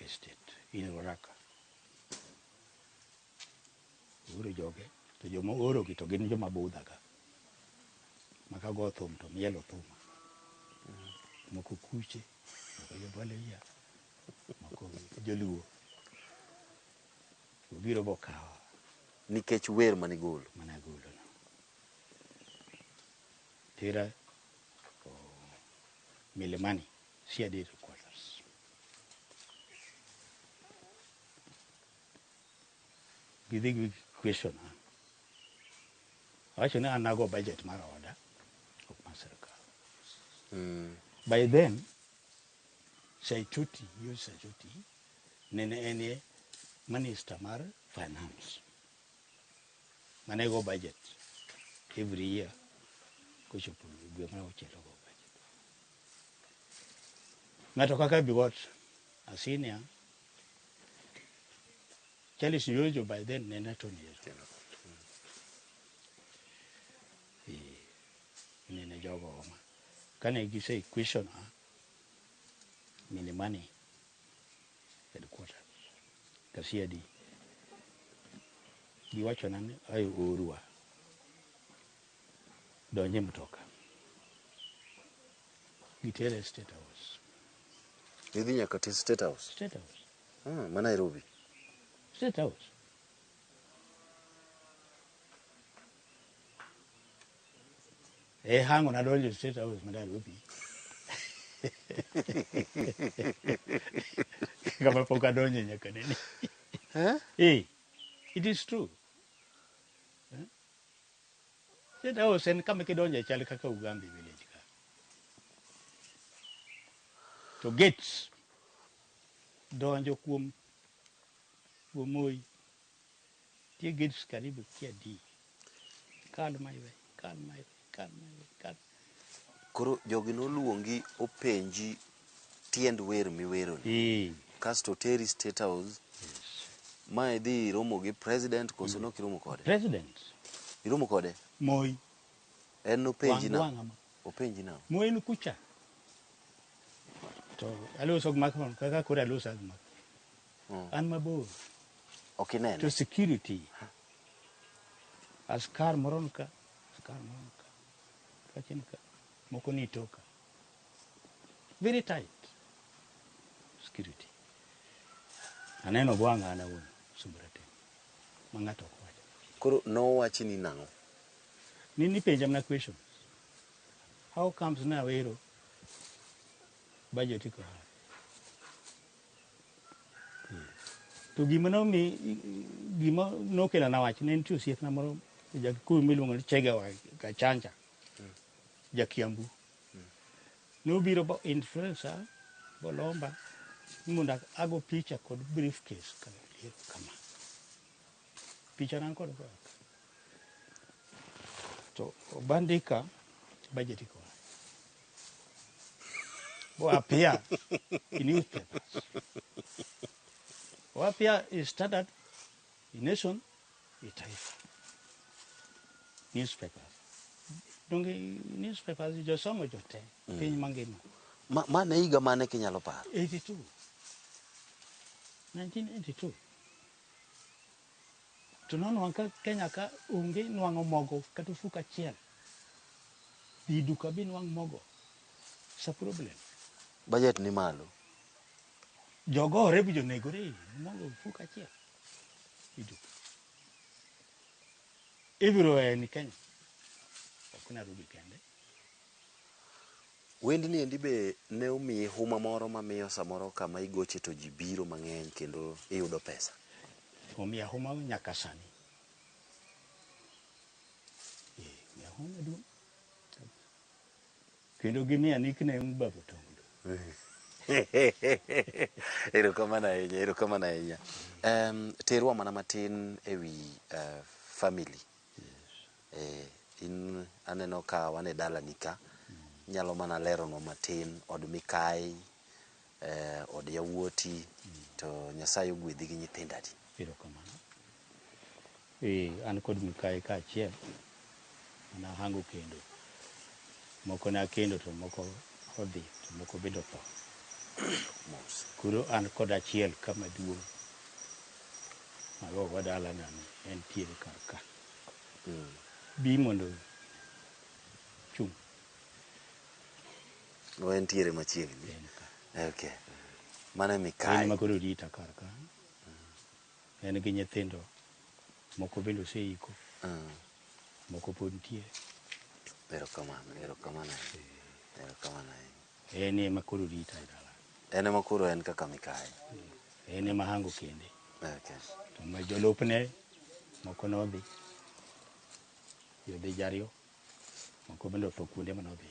Estate in Ruaraka. Oro joge. To joma oro gi to gin joma budha ka. Maka go thum to mielo thuma. Moko kuche. Moko joboleya. Moko joluo. Obiro bokawa. Nikech wer manigolo. Managolo no. Tera Milimani, CID quarters. Gidhi question. Actually, I go budget mara order of Masaraka. By then, Saituti, nene ene minister mar finance. Manego budget every year. Kuchupu gwemana uchelo go budget. Ngato kaka bigot a senior. Charles Yojo by then nene Tony. Nene jogo oma. Kane gise question Milimani headquarters. Kasiadi. Giwacho nani ayo orua. Donje mtoka. Gitere State House. Idhi nyaka ti State House? State House. Ma Nairobi? State House. Hango na donje State House ma Nairobi. Kama poka donje nyaka nini. It is true. State House en kama kidonje chali kaka Ugambi village ka. To gates donjo kuom Moi. Tie gates karibu kia di. Kal my way. Koro jogi noluongi openji tiend wer miweroni. Kasto teri State House. Ma idhi romo gi president koso nok iromo kode? President. Iromo kode? Moi. En openji na. Openji na. Moi ni kucha. To aloso gmakon kaka kura aloso gmak. An mabor. Okinene. To security. Askar moronka. Kachinka. Moko ni toka. Very tight. Security. Aneno bwanga ana uno. Sumbrate. Mangato kwaja. Koro no wachi ni nango. Nini penja mna questions. How comes na wero budget iko high? To gima no kela na wachi nen tu siek na moro jakikuyu miluongo ni Chege wa Kachanja. Jakiambu. No biro bo influencer bolomba munda ago picha kod briefcase kama. Picha nan kod kwa. To bandika budget iko. Bo appear in newspapers. Bo appear in Standard, in Nation, in Taifa. Newspapers. Donge newspapers josomo jote. Piny mangima. Ma ne higa mane kinyalo paro? 1982. Tunono wanka Kenya ka unge nwang'o mogo kata fuka achiel. Di duka bi nwang' mogo. It's a problem. Budget ni malo. Jogore bi jonegore mogo fuka achiel. Di duka. Everywhere ni Kenya. Okuna rubi kende. Wendi endi be ne omiye huma moro mamiyo samoro kama igoche to ji biro mang'eny kendo iyudo pesa. Omiya huma nyaka sani. Omiya huma duong'. Kendo gimiya nickname Babu Tongdo. Erokamano ahinya. Terwa mana matin ewi family. In aneno ka wane dala nika. Nyalo mana leronwa matin od Mikai, od yawuoti to Nyasaye ogwedhi gi nyithindadi. Erokamano. An kod Mikayi kaachiel nahango kendo. Moko nakendo to moko odhi to moko bende otho. Mos. Koro an kod achiel kama duong' mago wadala nani entiere kar ka. Bi mondo chung'. No entiere machiegni. En ka. Okay. Mana En Mikayi. makoro rita kar ka. En gi nyithindo. Moko bende oseiko. Moko pod nitie. Erokamano. Erokamano. En ema koro rita e dala. En ema koro en kaka Mikayi. En ema hango kende. Okay. To ma jolupne moko nodhi. Yodhi Jario. Moko bende otho kuonde manodhi.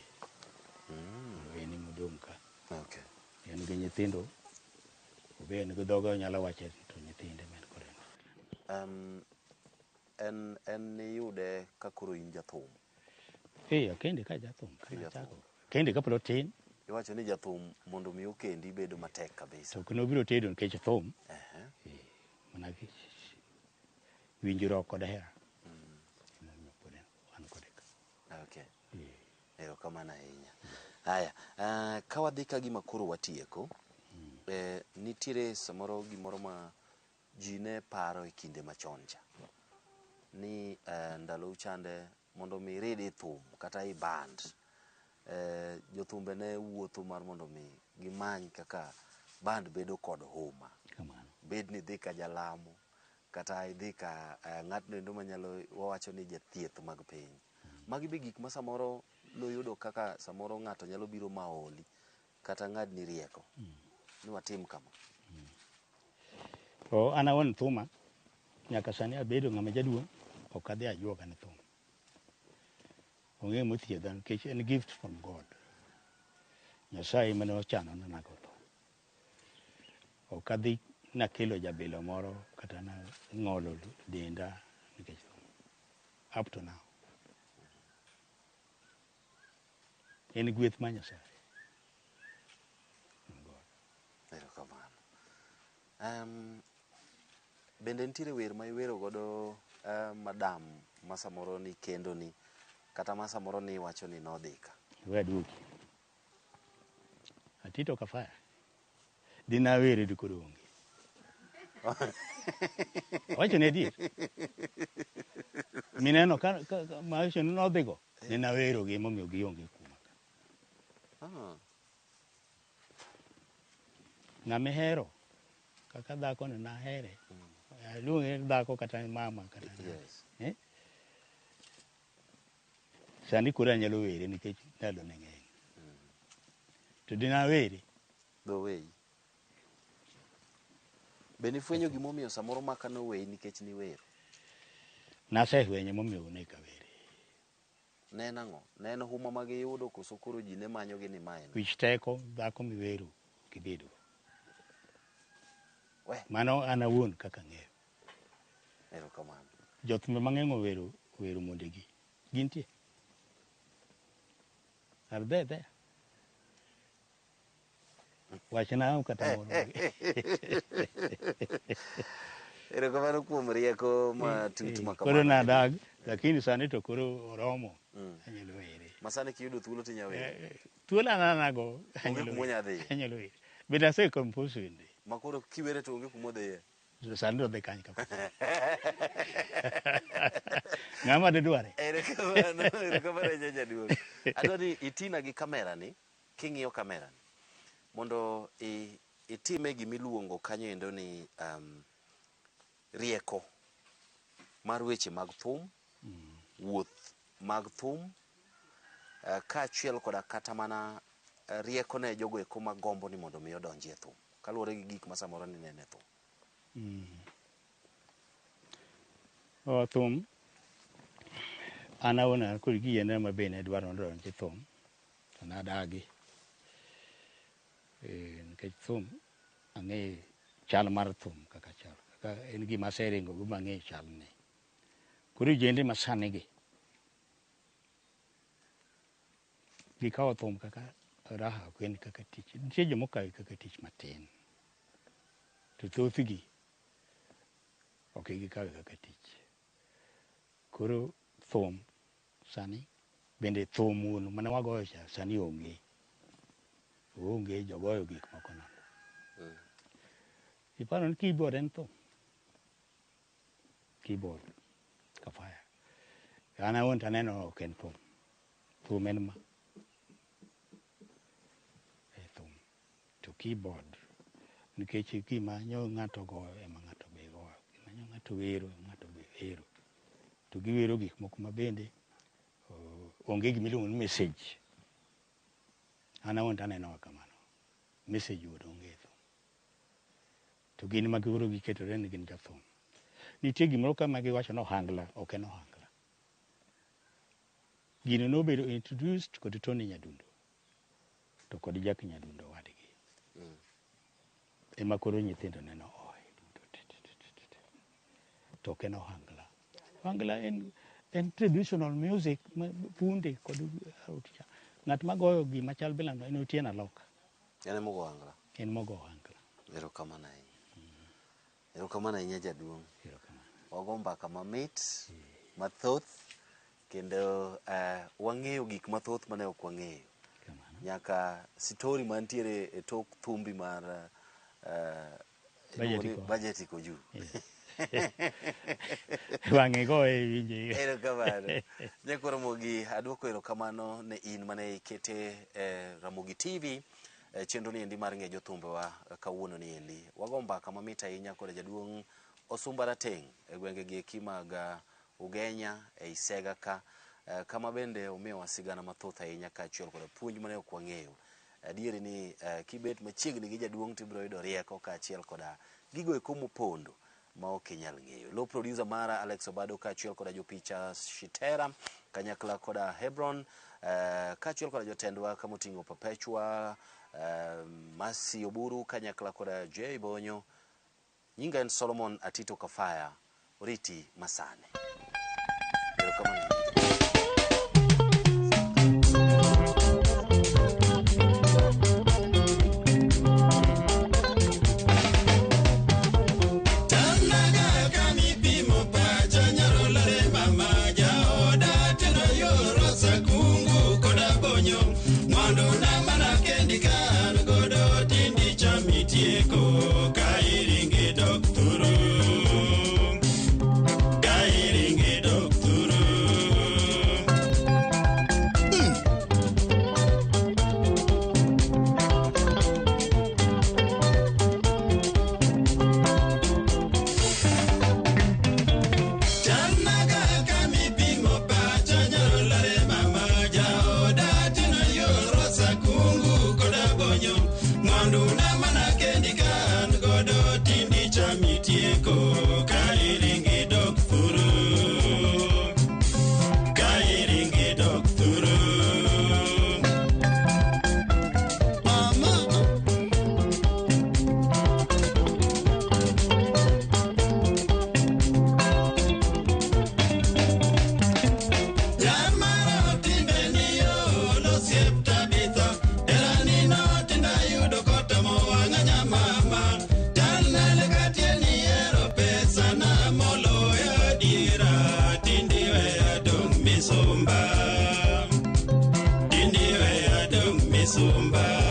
En ema odong' ka. Okay. En gi nyithindo. Obe en gi dhoge onyalo wacho to nyithinde men kore. En niyude ka koro in jathum. Akende ka jathum. Kende ka polo tin. Iwacho ni jathum mondo mi okendi bedo matek kabisa. To kino biro tedo nikech thum. Mana winjruok kod hera. Okay. Erokamano ahinya. Haya, ka wadhi ka gima koro watieko, nitiere samoro gimoro ma ji ne paro e kinde machon cha. Ni ndalo chande mondo mi ridi thum kata i band. Jothumbe ne wuotho mar mondo mi gimany kaka band bedo kod huma. Bed ni dhi ka jalamo kata idhi ka ng'atno endo manyalo wawacho ni jathieth mag piny. Magi be gik ma samoro noyudo kaka samoro ng'ato nyalo biro maoli kata ng'adni rieko. Ni watim kama. An awon thuma nyaka sani abedo ng'ama jaduong' ok adhi ajuoga ne thum. Ong'e mothiedha nikech en gift from God. Nyasaye mane ochano na nago tho. Ok adhi nakelo jabilo moro kata na ng'olo denda nikech thum. Up to now. En gweth ma Nyasaye. Erokamano. Bende nitiere wer ma iwero godo madam ma samoro ni kendo ni kata ma samoro ni wacho ni nodhika. Waduoki. Atito Kafaya. Dina were di koro onge. Wacho ne dir. Mineno ka maisha nodhigo. Dina wero gi momiyo gionge kuma. Ng'ame hero kaka dhako ne na here. Luonge dhako kata mama kata. Yes. Sani kura anyalo were nikech ndalo ne ng'eny. To dina were. Do weyi. Bende fwenyo gimomiyo samoro maka no weyi nikech ni wero. Nasefwenyo momiyo oneka were. Nena ng'o? Neno huma ma giyudo koso koro ji ne manyo gi ni maen. Wich teko dhako miwero kibedo. Mano an awuon kaka ng'eyo. Erokamano. Jothumbe mang'eny wero mondegi. Gintie. Are they there? Wachna kata moro. Erokamano kuom rieko matut ma kamano. Koro nadag lakini sani to koro oromo. Anyalo were. Masani kiyudo thuolo tinya were. Thuolo ananago anyalo were. Bende ase compose wende. Makoro kiwere to onge kuma odhiye. Sani do dhi kany ka. Ng'ama de dware. Erokamano jajaduong'. Adwa ni itina gi kamera ni, king'iyo kamera ni, mondo itime gimiluongo kanyo endo ni rieko mar weche mag thum, wuoth mag thum, kaachiel koda kata mana rieko ne jogo eko magombo ni mondo mi odonji e thum. Kaluwore gi gik ma samoro ni nene thum. Thum an awona kod giyena ma bende dwaro donjo e thum to nadagi. Nikech thum ang'e chal mar thum kaka chal. Kaka en gima aseringo go mang'e chal ne. Koro jende masani gi gikawo thum kaka raha kwen kaka tich. Nitie joma kawe kaka tich matin. To thothgi ok gikawe kaka tich. Koro thum sani bende thum wuon mane wagoyo cha sani onge jogoyo gik moko nono. Iparo ni keyboard en thum. Keyboard Kafaya. An awuon taneno ok en thum. Thum en ma. Thum. To keyboard nikech gima nyo ng'ato goyo ema ng'ato be goyo. Gima nyo ng'ato wero ng'ato be wero. To giwero gik moko mabende onge gimiluongo ni message. An awuon taneno kamano. Message wuon onge thum. To gin ma giwero giketore ni gin jathum. Nitie gimoro kama giwacho no ohangla, ok en ohangla. Gino nobedo introduced kod Tony Nyadundo to kod Jack Nyadundo wadgi. Ema koro nyithindo neno to ok en ohangla. Ohangla en traditional music punde kod aucha. Ng'at magoyo gima chal bilano en Otieno Aloka. En mogo ohangla. En mogo ohangla. Erokamano ahinya. Erokamano ahinya jaduong'. Wago mbaka mamit mathoth kendo wang'eyo gik mathoth mane ok wang'eyo. Nyaka story mantiere e tok thumbi mar Bajetico juu. Wang'e go e winje. Erokamano. Nyakoromogi adwoko erokamano ne in mane ikete Ramogi TV. Chenro ni endi mar ng'eyo thumbewa kawuono ni endi. Wago mbaka mamit ahinya kod jaduong' Osumba Rateng' e gwenge gi eki mag Ugenya e Isega ka kama bende omiyo sigana mathoth ahinya kaachiel kod puonj mane ok wang'eyo. Adieri ni kibet machiegni gi jaduong' tibiro yudo rieko kaachiel kod gigo eko mopondo ma ok inyal ng'eyo. Low producer mara Alex Obado kaachiel kod jopicha Shitera kanyakla kod Hebron kaachiel kod jotendwa kamoting'o Perpetua Masi Oburu kanyakla kod J Bonyo. Nyinga en Solomon Atito Kafaya, Oriti Masane. Erokamano. Misumba